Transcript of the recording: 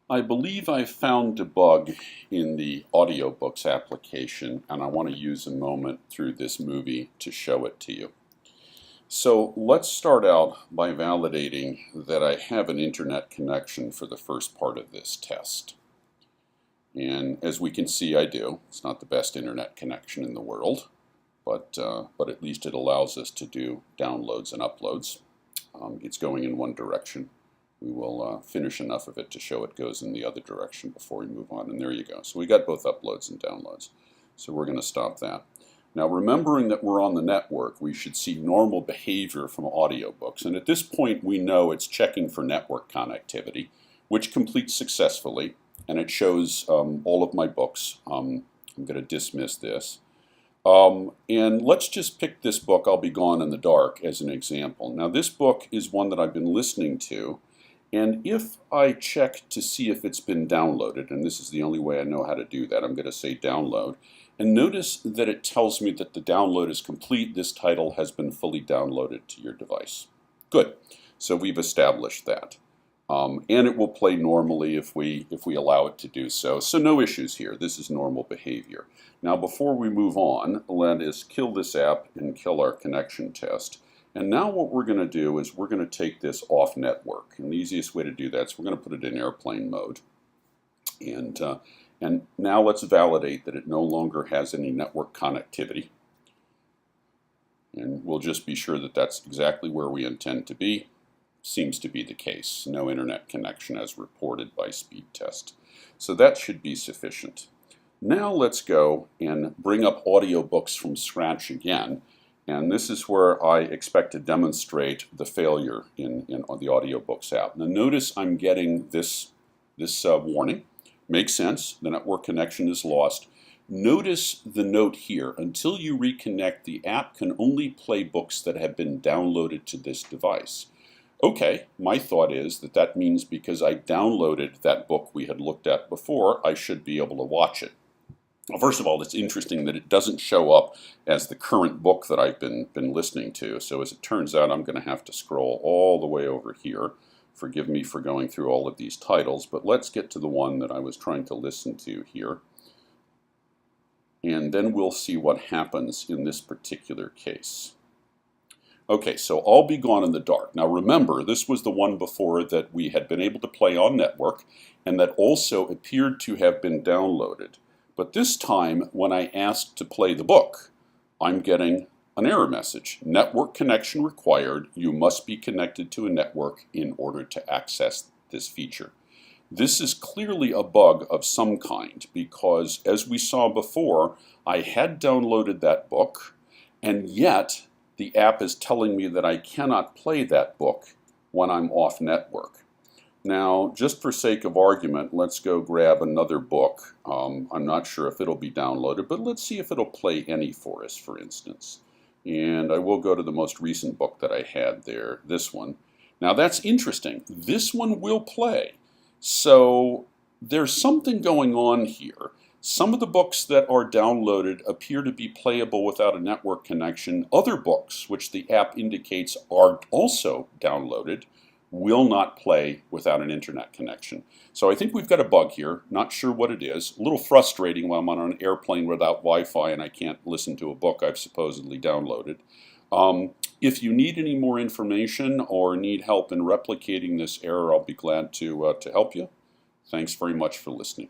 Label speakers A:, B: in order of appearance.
A: I believe I found a bug in the Audiobooks application, and I want to use a moment through this movie to show it to you. So let's start out by validating that I have an internet connection for the first part of this test. And as we can see, I do. It's not the best internet connection in the world, but at least it allows us to do downloads and uploads. It's going in one direction. We will finish enough of it to show it goes in the other direction before we move on. And there you go. So we got both uploads and downloads. So we're going to stop that. Now, remembering that we're on the network, we should see normal behavior from audiobooks. And at this point, we know it's checking for network connectivity, which completes successfully. And it shows all of my books. I'm going to dismiss this. And let's just pick this book, I'll Be Gone in the Dark, as an example. Now, this book is one that I've been listening to. And if I check to see if it's been downloaded, and this is the only way I know how to do that, I'm going to say download. And notice that it tells me that the download is complete. This title has been fully downloaded to your device. Good. So we've established that. And it will play normally if we allow it to do so. So no issues here. This is normal behavior. Now before we move on, let us kill this app and kill our connection test. And now what we're going to do is we're going to take this off network. And the easiest way to do that is we're going to put it in airplane mode. And now let's validate that it no longer has any network connectivity. And we'll just be sure that that's exactly where we intend to be. Seems to be the case. No internet connection as reported by speed test. So that should be sufficient. Now let's go and bring up audiobooks from scratch again. And this is where I expect to demonstrate the failure in the Audiobooks app. Now notice I'm getting this warning. Makes sense. The network connection is lost. Notice the note here. Until you reconnect, the app can only play books that have been downloaded to this device. Okay, my thought is that that means because I downloaded that book we had looked at before, I should be able to watch it. Well, first of all, it's interesting that it doesn't show up as the current book that I've been listening to. So as it turns out, I'm going to have to scroll all the way over here. Forgive me for going through all of these titles, but let's get to the one that I was trying to listen to here. And then we'll see what happens in this particular case. Okay, so I'll Be Gone in the Dark. Now remember, this was the one before that we had been able to play on network and that also appeared to have been downloaded. But this time, when I asked to play the book, I'm getting an error message. Network connection required. You must be connected to a network in order to access this feature. This is clearly a bug of some kind because, as we saw before, I had downloaded that book, and yet the app is telling me that I cannot play that book when I'm off network. Now, just for sake of argument, let's go grab another book. I'm not sure if it'll be downloaded, but let's see if it'll play any for us, for instance. And I will go to the most recent book that I had there, this one. Now, that's interesting. This one will play. So there's something going on here. Some of the books that are downloaded appear to be playable without a network connection. Other books, which the app indicates are also downloaded, will not play without an internet connection. So I think we've got a bug here. Not sure what it is. A little frustrating while I'm on an airplane without Wi-Fi and I can't listen to a book I've supposedly downloaded. If you need any more information or need help in replicating this error, I'll be glad to help you. Thanks very much for listening.